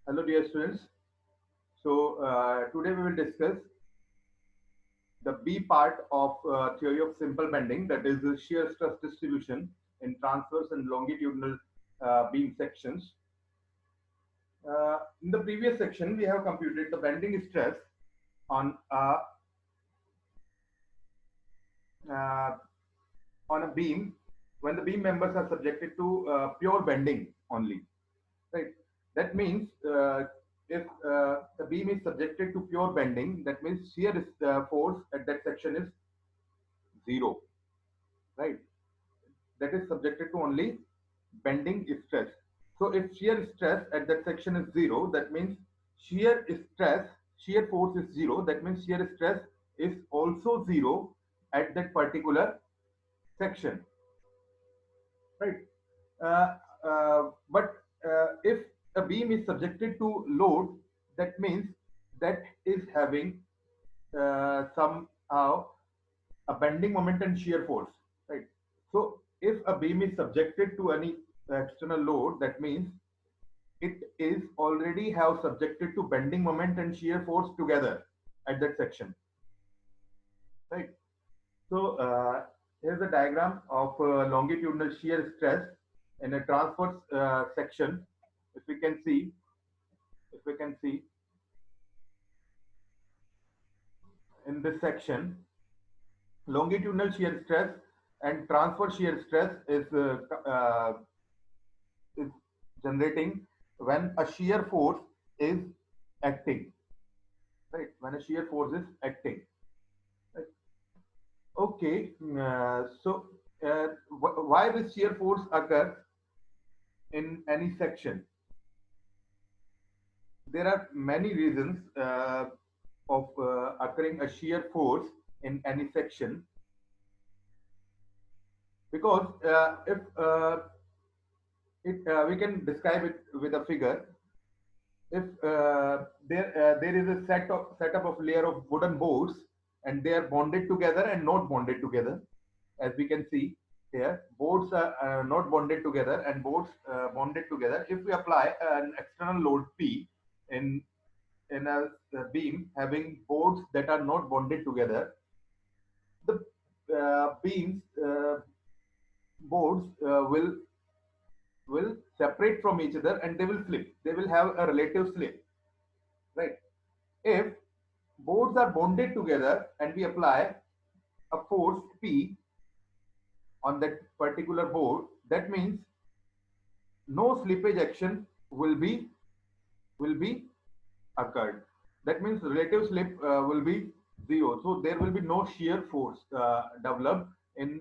Hello, dear students. Today we will discuss the B part of theory of simple bending, that is the shear stress distribution in transverse and longitudinal beam sections. In the previous section, we have computed the bending stress on a uh, on a beam when the beam members are subjected to pure bending only. Right. That means if the beam is subjected to pure bending, that means shear force at that section is zero. Right. That is subjected to only bending stress. So if shear stress at that section is zero, that means shear stress, shear force is zero. That means shear stress is also zero at that particular section. Right. Uh, but if a beam is subjected to load, that means that is having somehow a bending moment and shear force, right? So if a beam is subjected to any external load, that means it is already have subjected to bending moment and shear force together at that section, right? So here's a diagram of longitudinal shear stress in a transverse section. If we can see, if we can see in this section, longitudinal shear stress and transverse shear stress is generating when a shear force is acting, right? When a shear force is acting, right? Okay, why this shear force occurs in any section? There are many reasons of occurring a shear force in any section, because if it we can describe it with a figure. If there is a setup of layer of wooden boards, and they are bonded together and not bonded together, as we can see here, boards are not bonded together and boards bonded together. If we apply an external load P in a beam having boards that are not bonded together, the beams boards will separate from each other and they will slip. They will have a relative slip, right? If boards are bonded together and we apply a force P on that particular board, that means no slippage action will be occurred. That means relative slip will be zero. So there will be no shear force developed in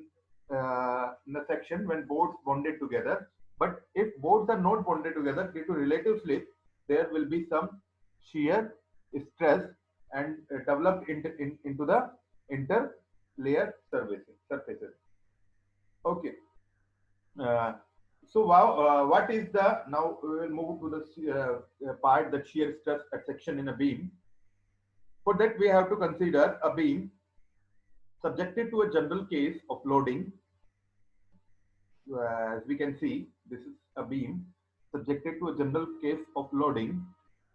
the section when boards bonded together. But if boards are not bonded together due to relative slip, there will be some shear stress and developed into the interlayer surfaces. Okay. Uh, what is the now we will move to the part that shear stress at section in a beam. For that, we have to consider a beam subjected to a general case of loading. As we can see, this is a beam subjected to a general case of loading.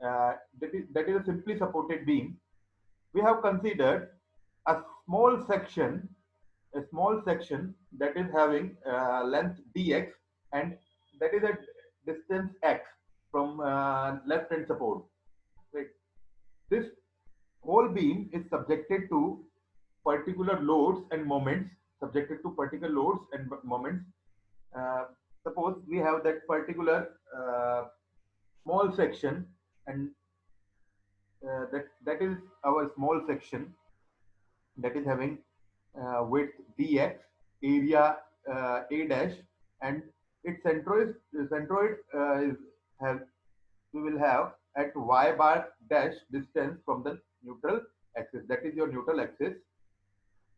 That is a simply supported beam. We have considered a small section, a small section that is having length dx, and that is a distance x from left hand support. Right. This whole beam is subjected to particular loads and moments, subjected to particular loads and moments. Uh, Suppose we have that particular small section, and that is our small section that is having width dx, area a dash, and its centroid is have we will have at y bar dash distance from the neutral axis. That is your neutral axis,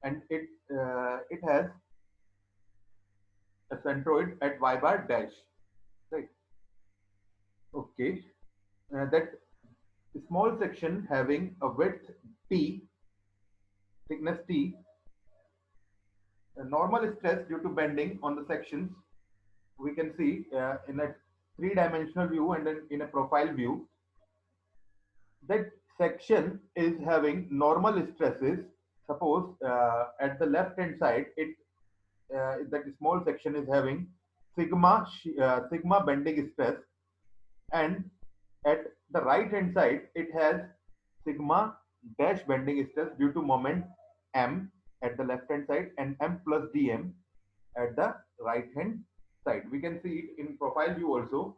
and it has a centroid at y bar dash. Right. Okay. That small section having a width t, thickness t, normal stress due to bending on the sections, we can see in a three-dimensional view and then in a profile view. that section is having normal stresses. Suppose at the left hand side, it that small section is having sigma bending stress, and at the right hand side it has sigma dash bending stress due to moment m at the left hand side and m plus dm at the right hand side. We can see it in profile view also.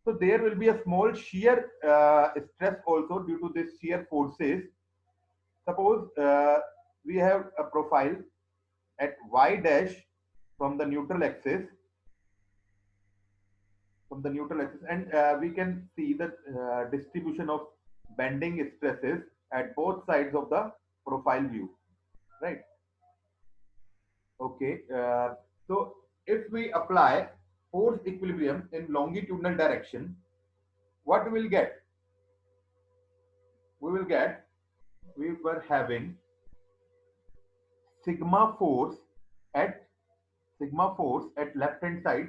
So there will be a small shear stress also due to this shear forces. Suppose we have a profile at y dash from the neutral axis, and we can see the distribution of bending stresses at both sides of the profile view, right? Okay, so if we apply force equilibrium in longitudinal direction, what we will get? We will get, we were having sigma force at left hand side.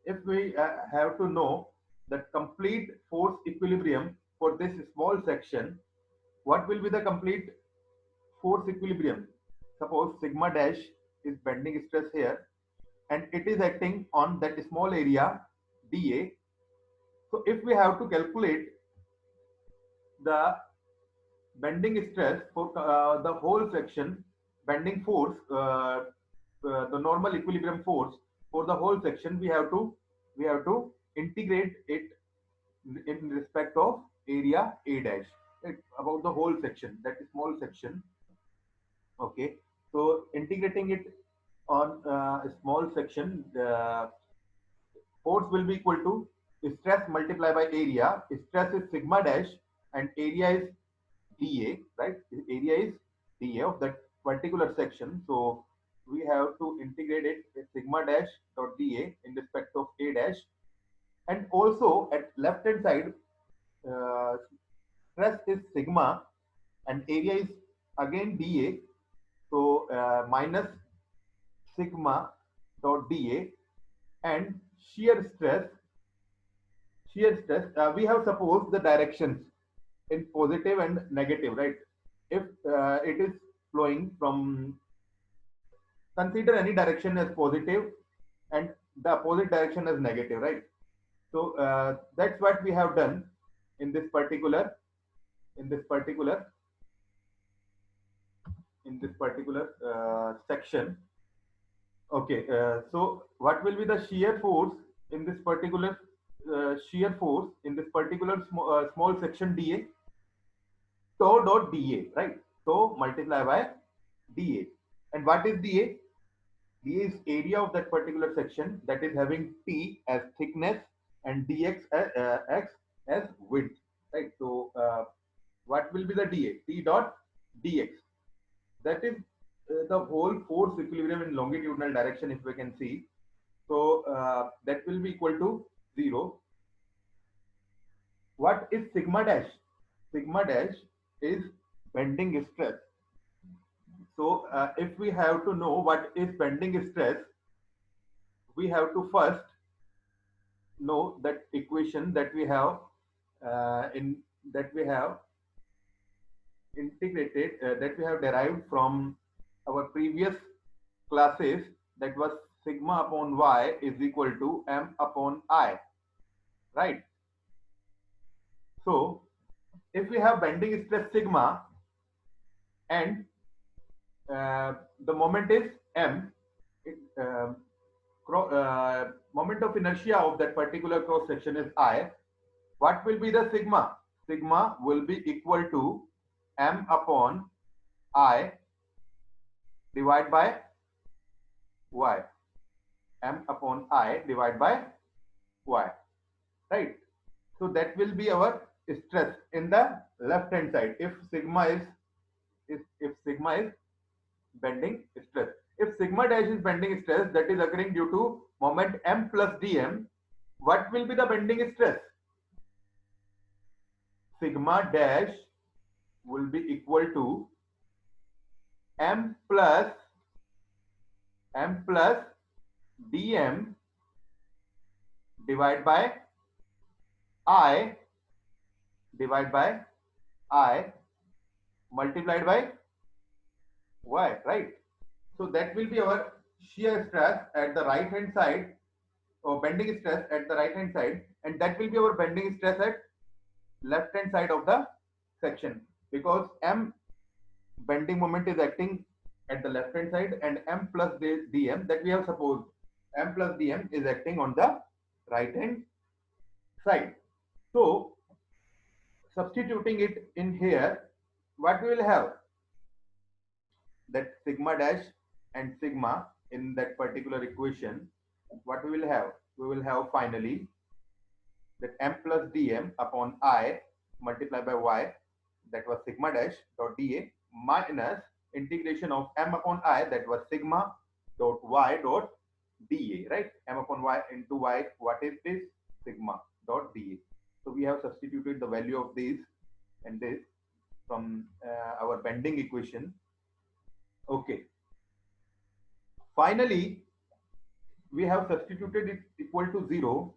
If we have to know the complete force equilibrium for this small section, what will be the complete force equilibrium? Suppose sigma dash is bending stress here and it is acting on that small area dA. So if we have to calculate the bending stress for the whole section, bending force, the normal equilibrium force for the whole section, we have to integrate it in respect of area A dash, right? About the whole section, that small section. Okay, so integrating it on a small section, the force will be equal to stress multiplied by area. Stress is sigma dash and area is dA, right? Area is dA of that particular section. So we have to integrate it with sigma dash dot dA in respect of A dash. And also at left hand side, uh, stress is sigma and area is again dA. So minus sigma dot dA, and shear stress, we have supposed the directions in positive and negative, right? If it is flowing from, consider any direction as positive and the opposite direction as negative, right? So that's what we have done in this particular, in this particular section. Okay, so what will be the shear force in this particular small section dA? Tau dot dA, right? So multiply by dA. And what is dA? dA is area of that particular section, that is having t as thickness and dx as, x as width, right? So what will be the dA? T dot dx. That is the whole force equilibrium in longitudinal direction, if we can see. So that will be equal to 0. What is sigma dash? Sigma dash is bending stress. So if we have to know what is bending stress, we have to first know that equation that we have in that we have integrated, that we have derived from our previous classes, that was sigma upon y is equal to m upon I, right? So if we have bending stress sigma and the moment is m, it, moment of inertia of that particular cross section is I, what will be the sigma? Sigma will be equal to m upon I divided by y. M upon I divided by y, right? So that will be our stress in the left hand side if sigma if sigma is bending stress. If sigma dash is bending stress, that is occurring due to moment m plus dm, what will be the bending stress? Sigma dash will be equal to m plus dm divided by I divided by I multiplied by y, right? So that will be our shear stress at the right hand side, or bending stress at the right hand side, and that will be our bending stress at left hand side of the section, because M bending moment is acting at the left hand side, and M plus dm, that we have supposed M plus dm is acting on the right hand side. So substituting it in here, what we will have, that sigma dash and sigma in that particular equation, what we will have, we will have finally that M plus dm upon I multiplied by y, that was sigma dash dot dA, minus integration of M upon I, that was sigma dot y dot dA, right? M upon y into y, what is this? Sigma dot dA. So we have substituted the value of this and this from our bending equation. Okay. Finally, we have substituted it equal to 0,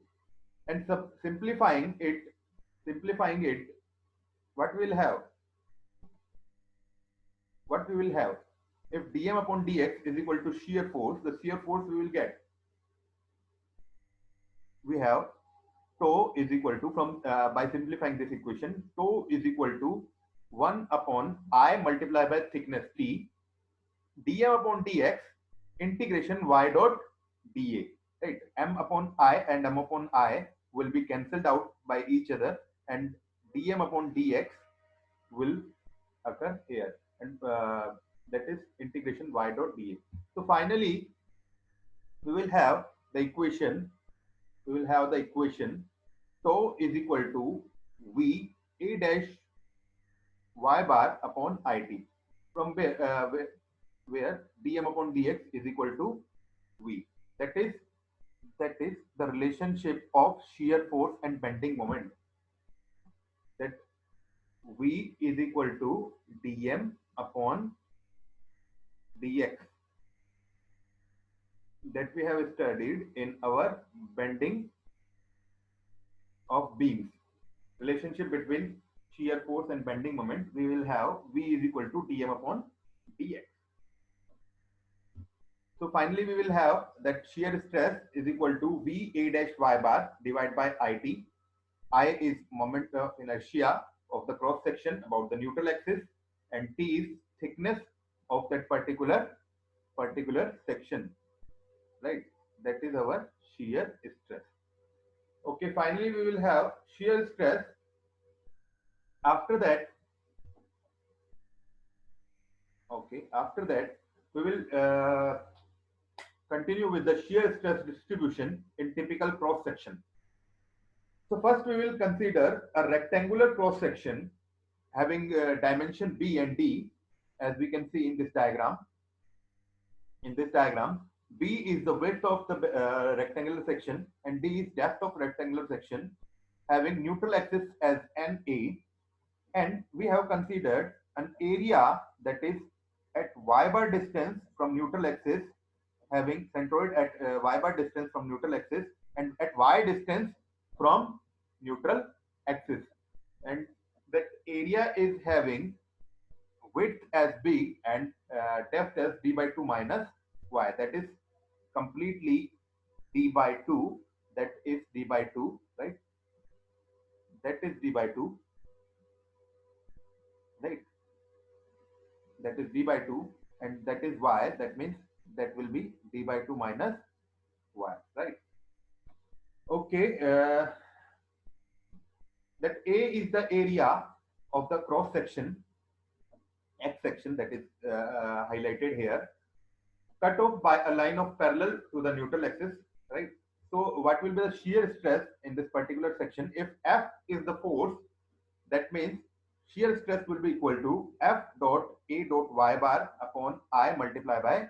and simplifying it, what we will have? What we will have? If dm upon dx is equal to shear force, the shear force we will get, we have tau is equal to, from by simplifying this equation, tau is equal to 1 upon I multiplied by thickness T, dm upon dx integration y dot dA, right? M upon I and M upon I will be cancelled out by each other, and dm upon dx will occur here, and that is integration y dot dA. So finally, we will have the equation, tau is equal to V A dash y bar upon IT, from where dm upon dx is equal to V. That is the relationship of shear force and bending moment, that V is equal to dm upon dx, that we have studied in our bending of beams. Relationship between shear force and bending moment, we will have V is equal to dm upon dx. So finally, we will have that shear stress is equal to V A dash y bar divided by IT. I is moment of inertia of the cross section about the neutral axis, and T is thickness of that particular section, right? That is our shear stress. Okay, finally we will have shear stress. After that, we will continue with the shear stress distribution in typical cross section. So first we will consider a rectangular cross section having dimension B and D, as we can see in this diagram. In this diagram, B is the width of the rectangular section, and D is depth of rectangular section, having neutral axis as NA, and we have considered an area that is at y bar distance from neutral axis, having centroid at y bar distance from neutral axis, and at y distance from neutral axis, and that area is having width as B and depth as d by 2 minus y, that is completely d by 2, that is d by 2, right? That is d by 2, right? That is d by 2, and that is y, that means that will be d by 2 minus y, right? Okay, that A is the area of the cross section, X section, that is highlighted here, cut off by a line of parallel to the neutral axis, right? So what will be the shear stress in this particular section? If F is the force, that means shear stress will be equal to F dot A dot y bar upon I multiplied by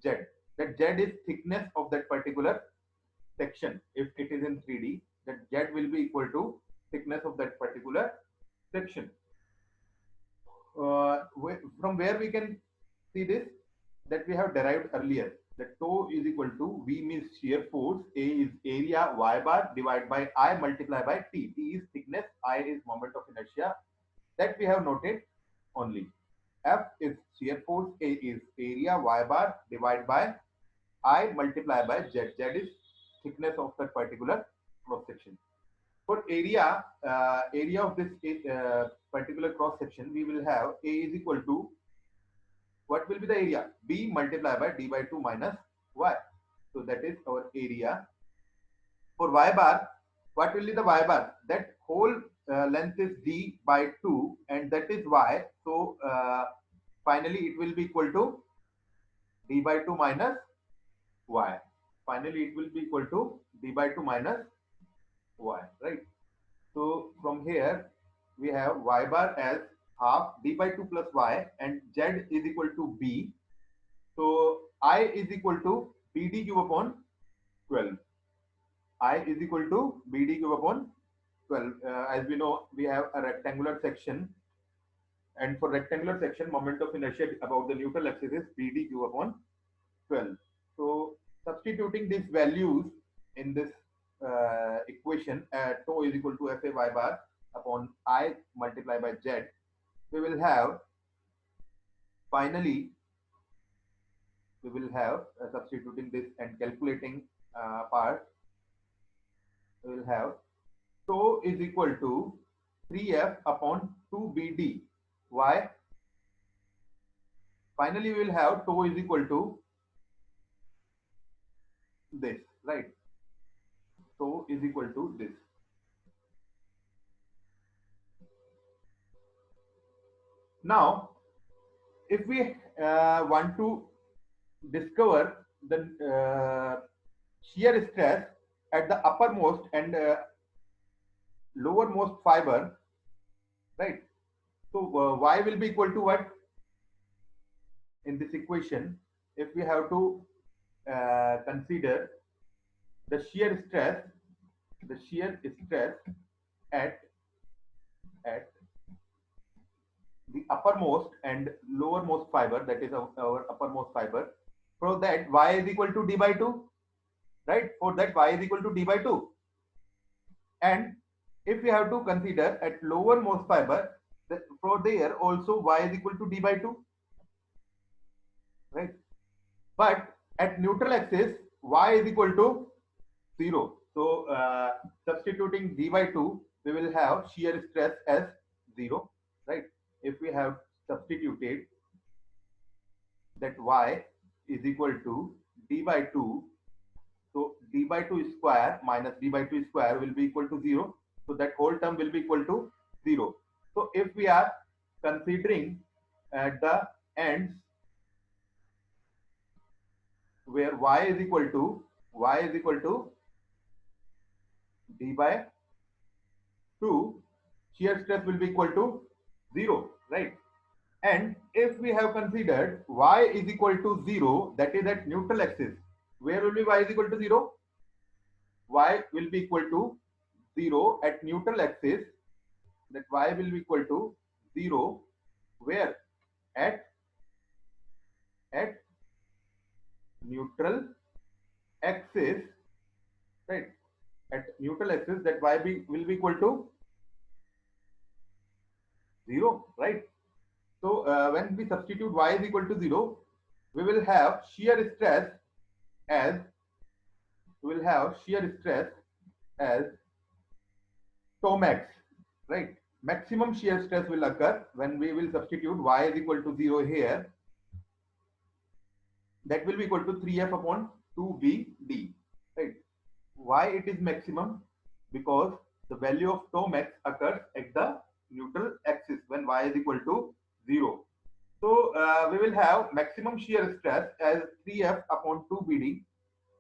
Z. That Z is thickness of that particular section. If it is in 3D, that Z will be equal to thickness of that particular section. From where we can see this, that we have derived earlier, that tau is equal to V means shear force, A is area y bar divided by I multiplied by T. T is thickness, I is moment of inertia, That we have noted only. F is shear force, A is area, Y bar divided by I multiply by Z. Z is thickness of that particular cross section. For area of this particular cross section, we will have A is equal to, what will be the area? B multiplied by D by 2 minus Y. So that is our area. For Y bar, what will be the Y bar? That whole length is D by 2 and that is Y. So finally it will be equal to D by 2 minus Y. Finally it will be equal to D by 2 minus Y, right? So from here we have Y bar as half D by 2 plus Y and Z is equal to B. So I is equal to BD cube upon 12. I is equal to BD cube upon 12. As we know, we have a rectangular section, and for rectangular section, moment of inertia about the neutral axis is BD cube upon 12. So substituting these values in this equation, tau is equal to FA Y bar upon I multiplied by Z, we will have finally we will have substituting this and calculating part, we will have tau is equal to 3F upon 2BD. Why? Finally, we will have tau is equal to this, right? Tau is equal to this. Now, if we want to discover the shear stress at the uppermost and lowermost fiber, right? So y will be equal to what in this equation? If we have to consider the shear stress at the uppermost and lowermost fiber, that is our uppermost fiber. For that y is equal to d by 2, right? For that y is equal to d by 2. And if we have to consider at lowermost fiber, that for there also y is equal to d by 2, right? But at neutral axis y is equal to 0. So substituting d by 2, we will have shear stress as 0, right? If we have substituted that y is equal to d by 2, so d by 2 square minus d by 2 square will be equal to 0. So that whole term will be equal to 0. So if we are considering at the ends where y is equal to d by 2, shear stress will be equal to 0, right? And if we have considered y is equal to 0, that is at neutral axis, where will be y is equal to 0? Y will be equal to 0 at neutral axis, that y will be equal to 0 where at neutral axis, right? At neutral axis, that y will be equal to 0, right? So when we substitute y is equal to 0, we will have shear stress as tau max, right? Maximum shear stress will occur when we will substitute y is equal to 0 here. That will be equal to 3F upon 2BD, right? Why it is maximum? Because the value of tau max occurs at the neutral axis when y is equal to 0. So we will have maximum shear stress as 3F upon 2BD.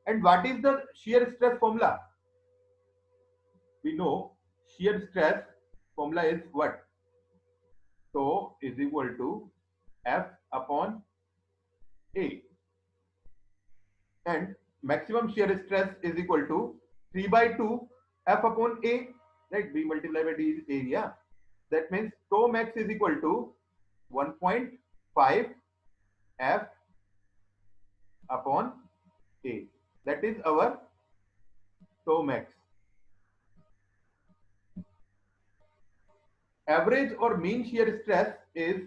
And what is the shear stress formula? We know shear stress formula is what? Tau is equal to F upon A. And maximum shear stress is equal to 3 by 2 F upon A, right? B multiplied by D is area. That means tau max is equal to 1.5 F upon A. That is our tau max. average or mean shear stress is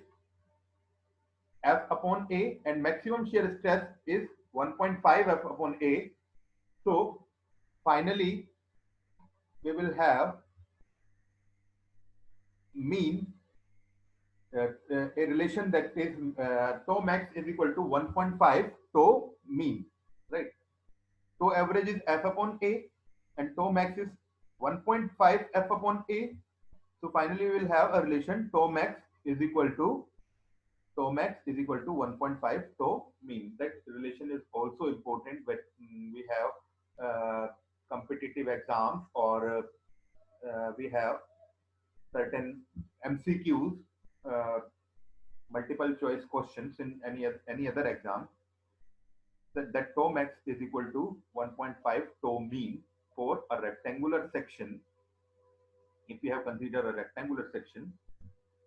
F upon A, and maximum shear stress is 1.5 F upon A. So finally, we will have mean a relation that is tau max is equal to 1.5 tau mean, right? Tau average is F upon A and tau max is 1.5 F upon A. So finally, we will have a relation tau max is equal to 1.5 tau mean. That relation is also important when we have competitive exams, or we have certain MCQs, uh, multiple choice questions in any other exam. That tau max is equal to 1.5 tau mean for a rectangular section. If we have considered a rectangular section,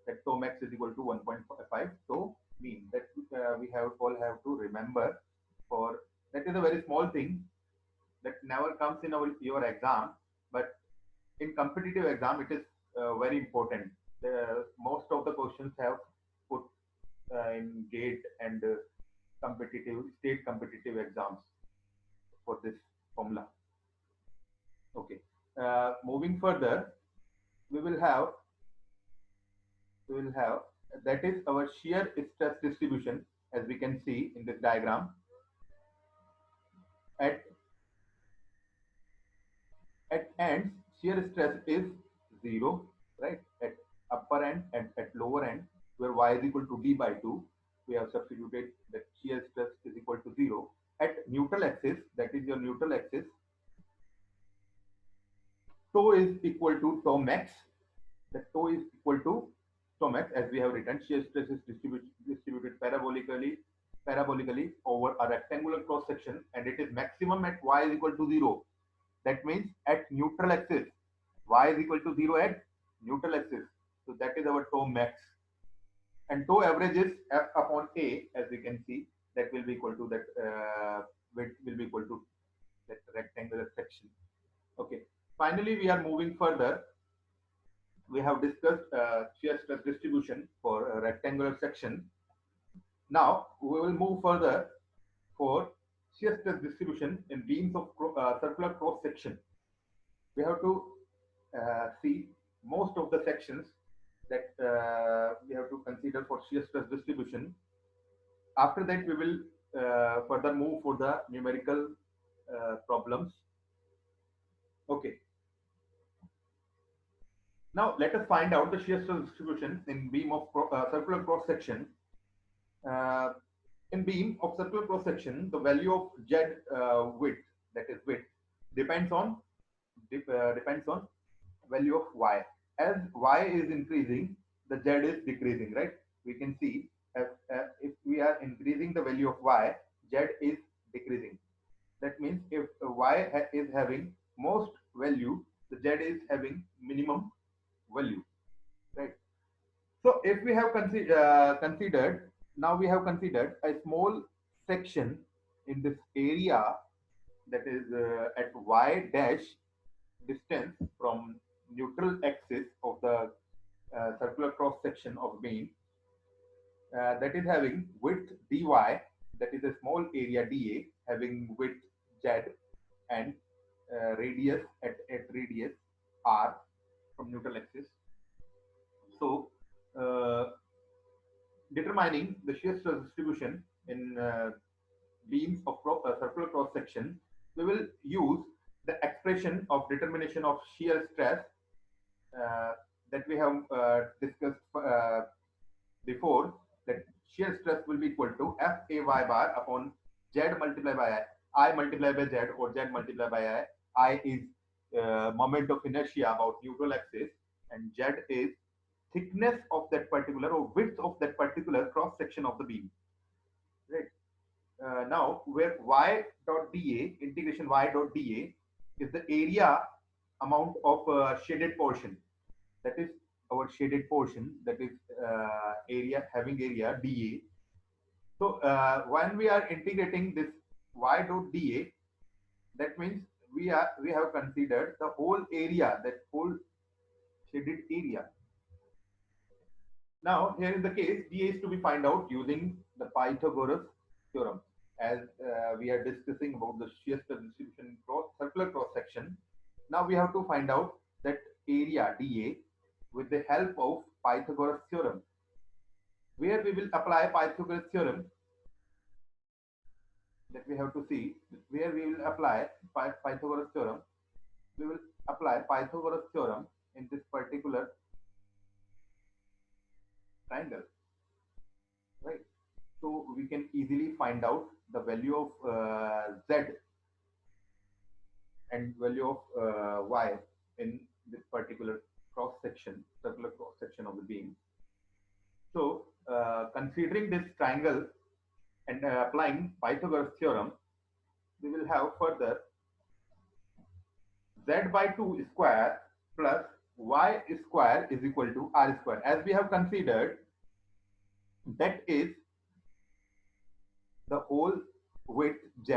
that tau max is equal to 1.5 tau mean. That we all have to remember. For that is a very small thing that never comes in your exam, but in competitive exam it is very important. Most of the questions have put in GATE and competitive state competitive exams for this formula. Okay. Moving further, we will have that is our shear stress distribution, as we can see in this diagram. At ends, shear stress is 0, right? At upper end and at lower end, where y is equal to d by 2, we have substituted that shear stress is equal to 0. At neutral axis, that is your neutral axis, tau is equal to tau max. The tau is equal to tau max, as we have written. Shear stress is distributed parabolically over a rectangular cross section, and it is maximum at y is equal to 0. That means at neutral axis, y is equal to 0 at neutral axis. So that is our tau max. And tau average is F upon A, as we can see. That will be equal to that width will be equal to that rectangular section. Okay. Finally, we are moving further. We have discussed shear stress distribution for a rectangular section. Now we will move further for shear stress distribution in beams of circular cross section. We have to see most of the sections that we have to consider for shear stress distribution. After that, we will further move for the numerical problems. Okay. Now let us find out the shear stress distribution in beam of circular cross section. In beam of circular cross section, the value of Z width, that is width, depends on value of Y. As Y is increasing, the Z is decreasing, right? We can see if we are increasing the value of Y, Z is decreasing. That means if Y is having most value, the Z is having minimum value, right? So if we have considered, now we have considered a small section in this area, that is at y dash distance from neutral axis of the circular cross section of beam, that is having width dy, that is a small area dA having width z and radius at radius r from neutral axis. So determining the shear stress distribution in beams of circular cross section, we will use the expression of determination of shear stress that we have discussed before, that shear stress will be equal to Fay bar upon Z multiplied by I multiplied by Z, or Z multiplied by I is moment of inertia about neutral axis, and Z is thickness of that particular or width of that particular cross section of the beam, right? Now where y dot dA, integration y dot dA is the area amount of shaded portion, that is our shaded portion, that is area having area dA. So when we are integrating this y dot dA, that means we have considered the whole area, that whole shaded area. Now, here is the case, dA is to be find out using the Pythagoras theorem. As we are discussing about the shear stress distribution in circular cross section, now we have to find out that area dA with the help of Pythagoras theorem. Where we will apply Pythagoras theorem, that we have to see where we will apply Pythagoras theorem. We will apply Pythagoras theorem in this particular triangle, right? So we can easily find out the value of z and value of y in this particular cross section, circular cross section of the beam. So considering this triangle and applying Pythagoras theorem, we will have further z by 2 square plus y square is equal to r square. As we have considered, that is the whole width z.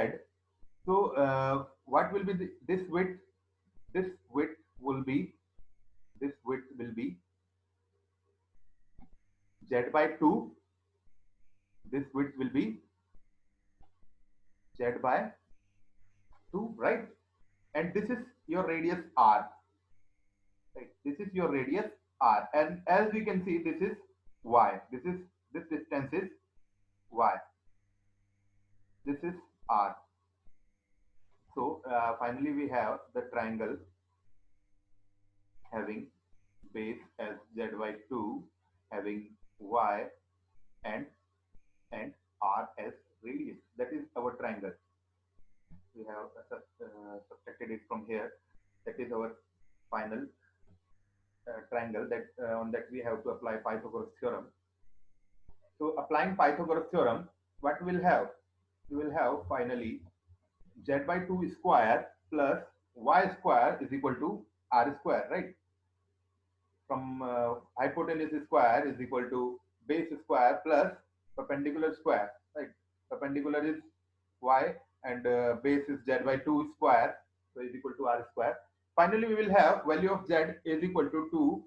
So what will be this width? This width will be z by 2. This width will be z by 2, right? And this is your radius r. Right? This is your radius r, and as we can see, this is y. This distance is y. This is r. So finally, we have the triangle having base as z by 2, having y and r as radius. That is our triangle. We have subtracted it from here. That is our final triangle. That on that we have to apply Pythagoras theorem. So applying Pythagoras theorem, what we will have? We will have finally z by 2 square plus y square is equal to r square, right? From hypotenuse square is equal to base square plus perpendicular square, right? Perpendicular is y and base is z by 2 square, so is equal to r square. Finally, we will have value of z is equal to 2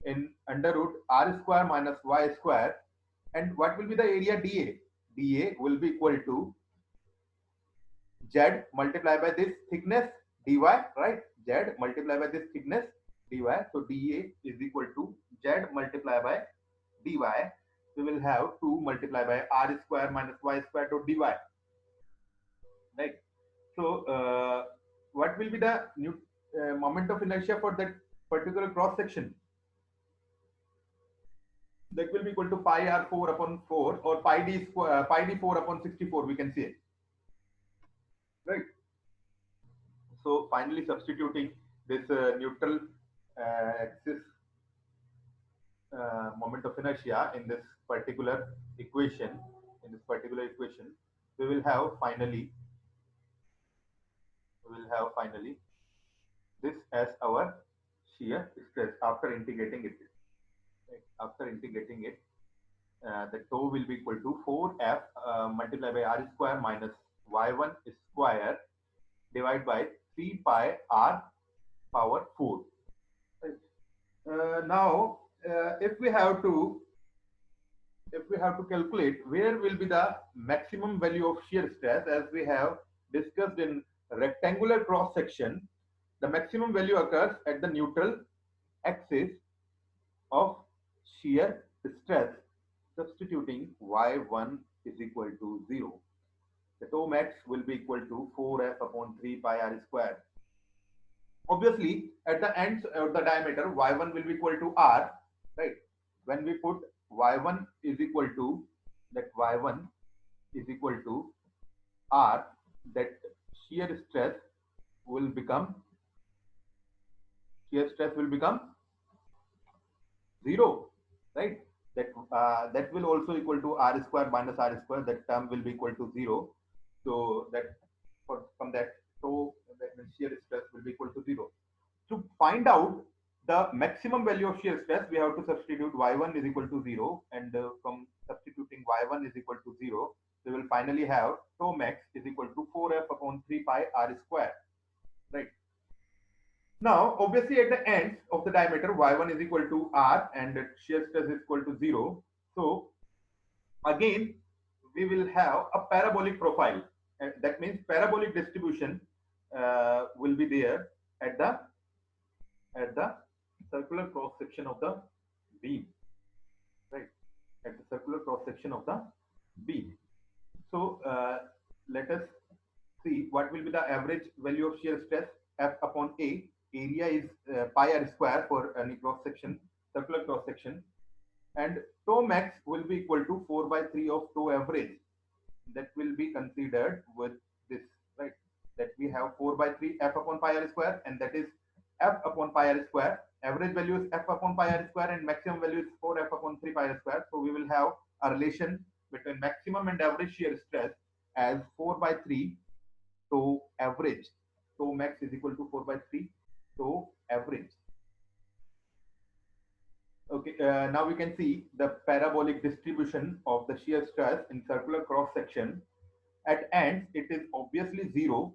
in under root r square minus y square. And what will be the area dA? dA will be equal to z multiplied by this thickness dy, right? Z multiplied by this thickness dy. So dA is equal to z multiplied by dy. We will have 2 multiplied by r square minus y square to dy, right? So what will be the new moment of inertia for that particular cross section? That will be equal to pi r4 upon 4 or pi d square, pi d4 upon 64, we can say, right? So finally substituting this neutral axis moment of inertia in this particular equation, we will have finally this as our shear stress after integrating it. Right? After integrating it, the tau will be equal to 4f multiplied by r square minus y1 square divided by 3 pi r power 4. Right? Now, if we have to calculate where will be the maximum value of shear stress, as we have discussed in rectangular cross section, the maximum value occurs at the neutral axis of shear stress. Substituting y1 is equal to 0. The tau max will be equal to 4f upon 3 pi r square. Obviously, at the ends of the diameter, y1 will be equal to r, right? When we put y1 is equal to r, that shear stress will become 0, right? That will also equal to r square minus r square. That term will be equal to 0. So that from that, so that shear stress will be equal to 0. To find out the maximum value of shear stress, we have to substitute y1 is equal to 0, and from substituting y1 is equal to 0, we will finally have tau max is equal to 4f upon 3 pi r square, right? Now, obviously, at the ends of the diameter, y1 is equal to r and shear stress is equal to 0. So, again, we will have a parabolic profile. And that means parabolic distribution will be there at the circular cross section of the beam, right? At the circular cross section of the beam. So, let us see what will be the average value of shear stress F upon A. Area is pi r square for any cross section, circular cross section, and tau max will be equal to 4 by 3 of tau average. That will be considered with this, right? That we have 4 by 3 F upon pi r square, and that is F upon pi r square. Average value is F upon pi r square, and maximum value is 4 F upon 3 pi r square. So we will have a relation between maximum and average shear stress as 4 by 3 tau average. Tau max is equal to 4 by 3 tau average. Okay, now we can see the parabolic distribution of the shear stress in circular cross section. At ends, it is obviously zero,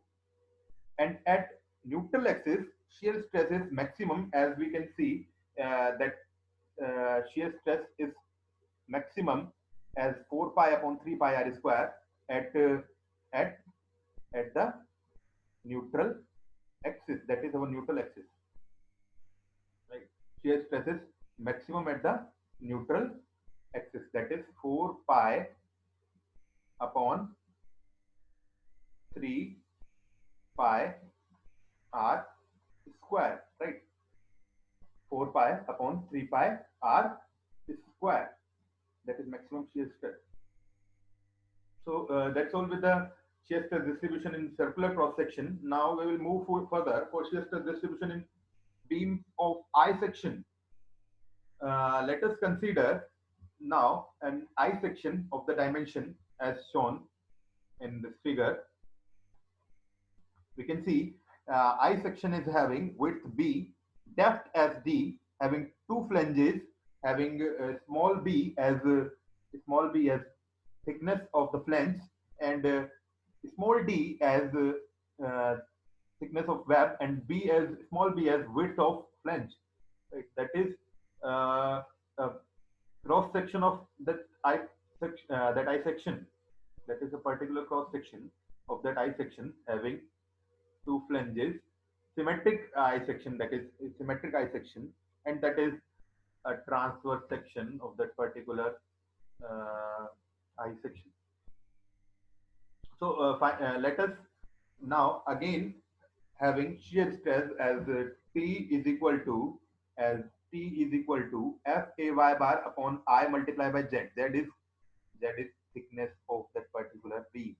and at neutral axis, shear stress is maximum. As we can see, that shear stress is maximum as 4 pi upon 3 pi r square at at at the neutral axis. That is our neutral axis, right? Shear stress is maximum at the neutral axis. That is 4 pi upon 3 pi r square, right? 4 pi upon 3 pi r square. That is maximum shear stress. So that's all with the shear stress distribution in circular cross section. Now we will move further for shear stress distribution in beam of I section. Let us consider now an I section of the dimension as shown in this figure. We can see I section is having width B, depth as D, having two flanges, having small b as thickness of the flange, and small d as thickness of web, and b as small b as width of flange. Right? That is a cross section of that I section. That is a particular cross section of that I section having two flanges, symmetric I section, that is symmetric I section, and that is a transverse section of that particular I section. So let us now again having shear stress as T is equal to F A y bar upon I multiplied by Z. Z is thickness of that particular beam.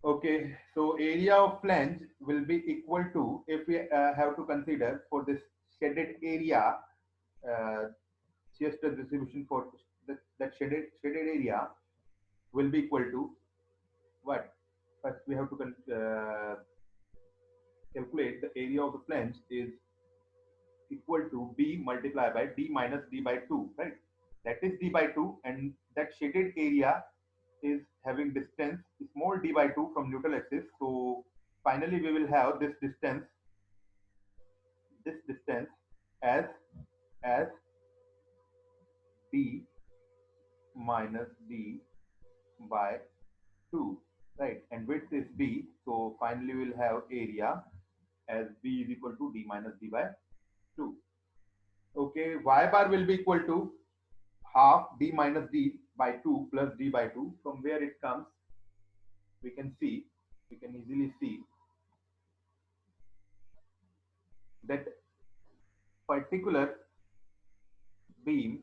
Okay, so area of flange will be equal to, if we have to consider for this shaded area, uh, shear stress distribution for that shaded area will be equal to what? First, we have to calculate the area of the flange is equal to B multiplied by D minus D by 2, right? That is D by 2, and that shaded area is having distance small d by 2 from neutral axis. So finally we will have this distance as d minus d by 2, right? And width is b. So finally we will have area as b is equal to d minus d by 2. Okay, y bar will be equal to half d minus d by 2 plus d by 2. From where it comes, we can easily see that particular beam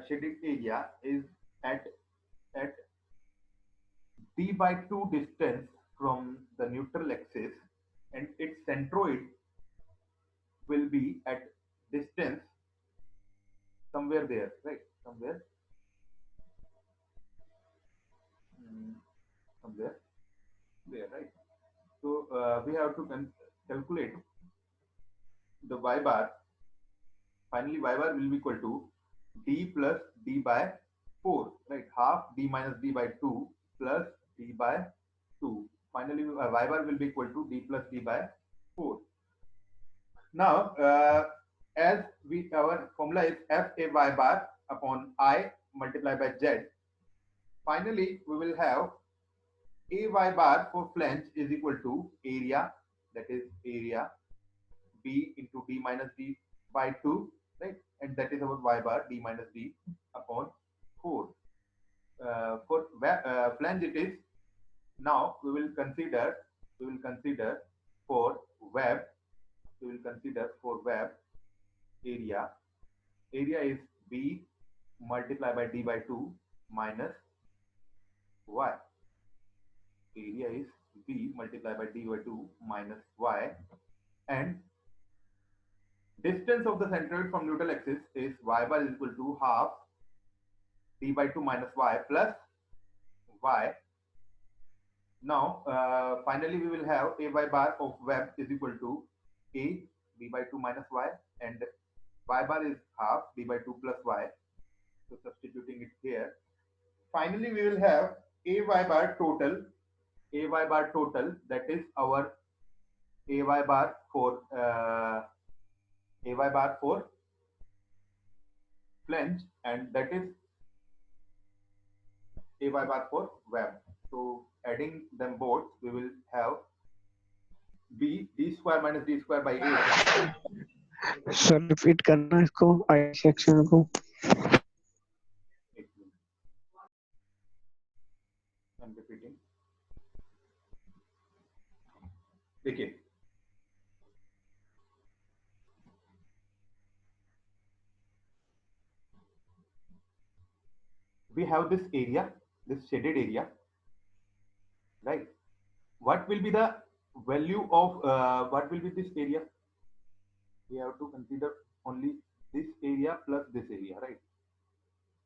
shaded area is at at d by 2 distance from the neutral axis, and its centroid will be at distance somewhere there, right? Mm, somewhere there, right? So we have to calculate the y bar. Finally, y bar will be equal to d plus d by 4, right? Half d minus d by 2 plus d by 2. Finally, y bar will be equal to d plus d by 4. Now, as our formula is f a y bar upon I multiplied by z. Finally, we will have a y bar for flange is equal to area, that is area b into d minus d by 2, right? And that is our y bar d minus d upon 4. For flange it is, now we will consider for web, we will consider for web area. Area is b multiplied by d by 2 minus y. Area is b multiplied by d by 2 minus y, and distance of the centroid from neutral axis is y bar is equal to half d by 2 minus y plus y. Now, finally, we will have a y bar of web is equal to a d by 2 minus y, and y bar is half d by 2 plus y. So, substituting it here. Finally, we will have a y bar total, a y bar total, that is our a y bar for a y bar for flange, and that is a y bar for web. So, adding them both, we will have b d square minus d square by 8. Sir repeat करना इसको I section को. I'm repeating. देखिए, we have this area, this shaded area, right? What will be the value of what will be this area? We have to consider only this area plus this area, right?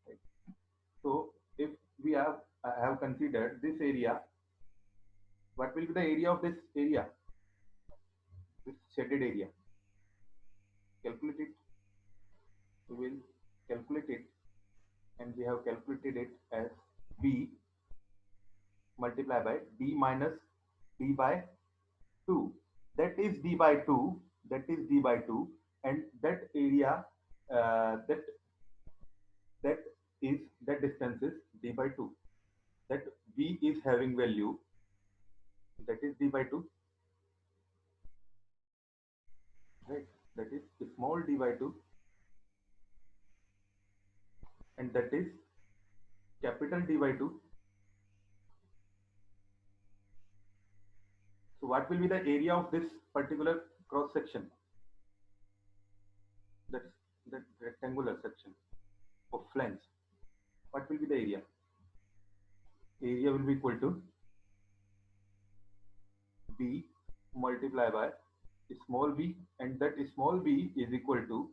Right. So if we have considered this area, what will be the area of this area? This shaded area. Calculate it. We will calculate it, and we have calculated it as b multiplied by d minus d by 2. That is d by 2. That is d by 2, and that area that that is that distance is d by 2. That b is having value, that is d by 2, right? That is small d by 2, and that is capital D by 2. So what will be the area of this particular cross section? That's that rectangular section of flange. What will be the area? Area will be equal to b multiplied by small b, and that small b is equal to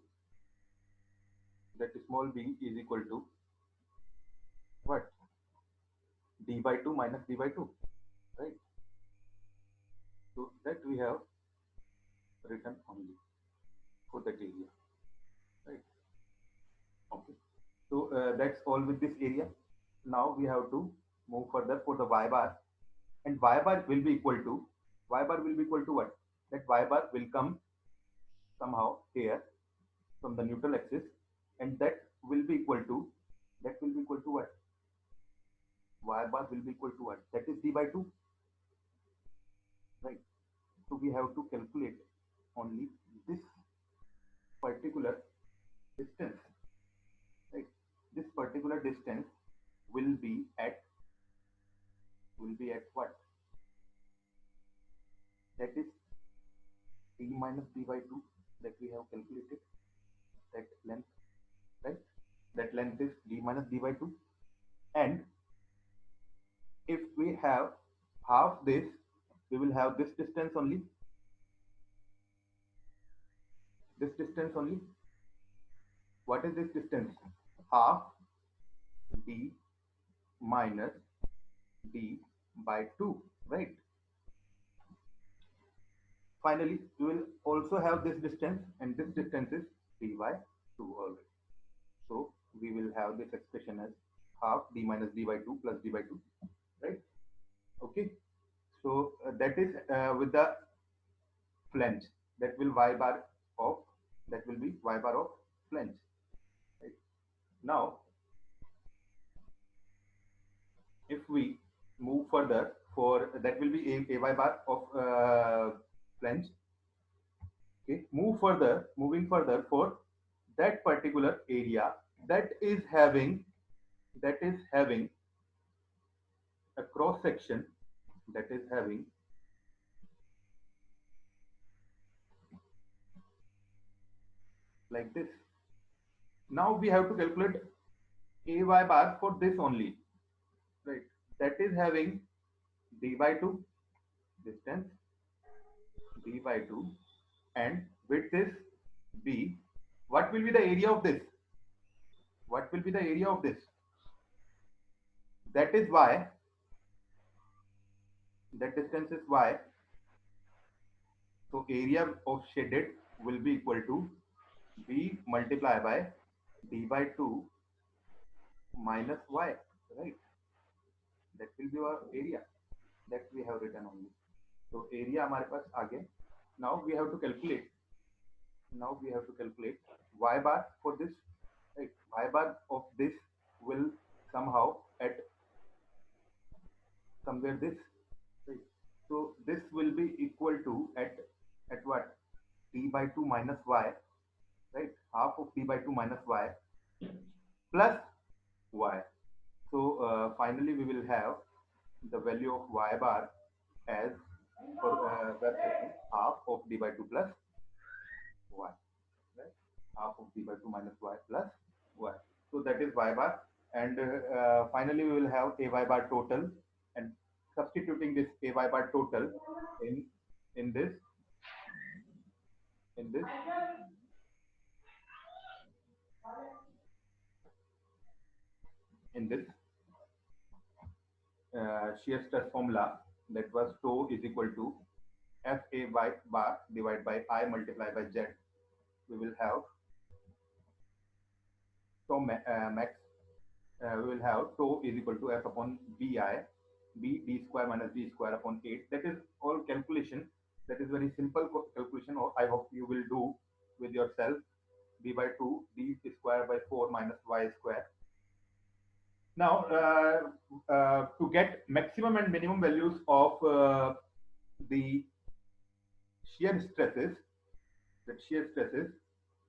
what? D by 2 minus d by 2, right? So that we have written only for that area, right? Okay. So that's all with this area. Now we have to move further for the y bar, and y bar will be equal to what? That y bar will come somehow here from the neutral axis, and that will be equal to what? Y bar will be equal to what? That is d by 2, right? So we have to calculate only this particular distance, right? This particular distance will be at what? That is d minus d by 2 that we have calculated, that length, right? That length is d minus d by 2, and if we have half this, we will have this distance only. This distance only. What is this distance? Half d minus d by 2, right? Finally, we will also have this distance, and this distance is d by 2 already. So we will have this expression as half d minus d by 2 plus d by 2, right? Okay. So that is with the flange. That will y bar of, that will be y bar of flange. Right? Now, if we move further, for that will be a y bar of flange. Okay, moving further for that particular area that is having, that is having a cross section, that is having like this. Now we have to calculate a y bar for this only, right? That is having d by 2 distance, d by 2, and width is b. What will be the area of this? What will be the area of this? That is y. That distance is y. So area of shaded will be equal to b multiplied by d by 2 minus y, right? That will be our area that we have written only. So area हमारे पास आ गया. Now we have to calculate. Now we have to calculate y bar for this. Right? Y bar of this will somehow at somewhere this. Right? So this will be equal to at what? D by 2 minus y. Right? Half of d by 2 minus y plus y. So finally we will have the value of y bar as for web section half of d by 2 plus y, right? Half of d by 2 minus y plus y. So that is y bar, and finally we will have a y bar total, and substituting this a y bar total in in this in this in this shear stress formula, that was tau is equal to f a y bar divided by I multiplied by z. We will have tau max, we will have tau is equal to f upon bi, b d square minus d square upon 8. That is all calculation. That is very simple calculation. Or I hope you will do with yourself. B by 2 d square by 4 minus y square. Now, to get maximum and minimum values of the shear stresses,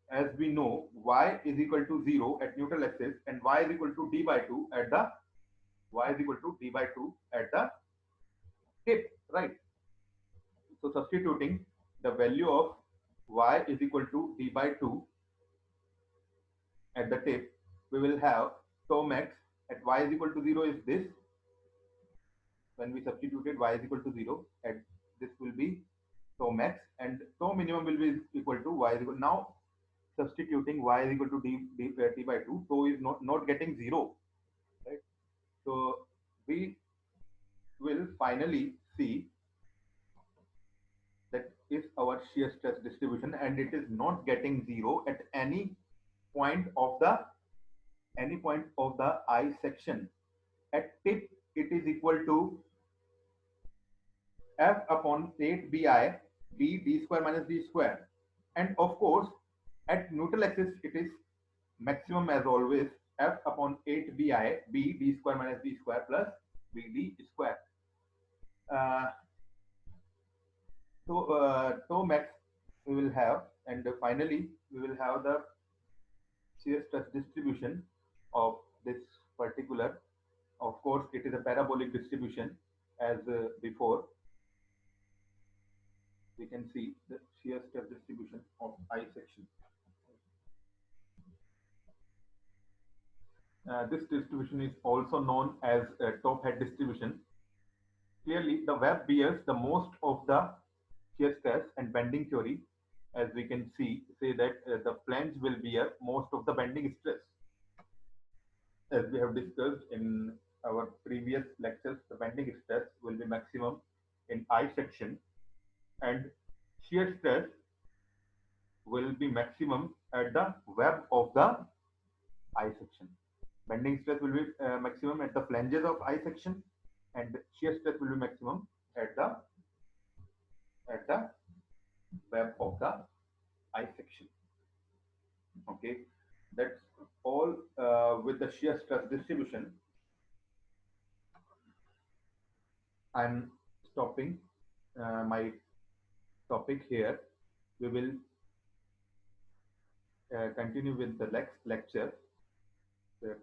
as we know, y is equal to 0 at neutral axis and y is equal to d by 2 at the tip, right? So substituting the value of y is equal to d by 2 at the tip, we will have tau max at y is equal to 0 is this. When we substituted y is equal to 0, at this will be tau max, and tau minimum will be equal to y is equal. Now substituting y is equal to d by 2, tau is not getting 0, right? So we will finally see that is our shear stress distribution, and it is not getting 0 at any point of the I section. At tip, it is equal to f upon 8 bi b d square minus d square, and of course at neutral axis it is maximum as always, f upon 8 bi b d square minus d square plus bd square. Tau max we will have, and finally we will have the shear stress distribution of this particular. Of course, it is a parabolic distribution as before. We can see the shear stress distribution of I section. This distribution is also known as top head distribution. Clearly, the web bears the most of the shear stress, and bending theory, as we can see, say that the flange will bear most of the bending stress. As we have discussed in our previous lectures, the bending stress will be maximum in I section, and shear stress will be maximum at the web of the I section. Bending stress will be maximum at the flanges of I section, and shear stress will be maximum at the web of the I section. Okay, that's all with the shear stress distribution. I'm stopping my topic here. We will continue with the next lecture, the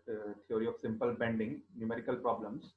theory of simple bending, numerical problems.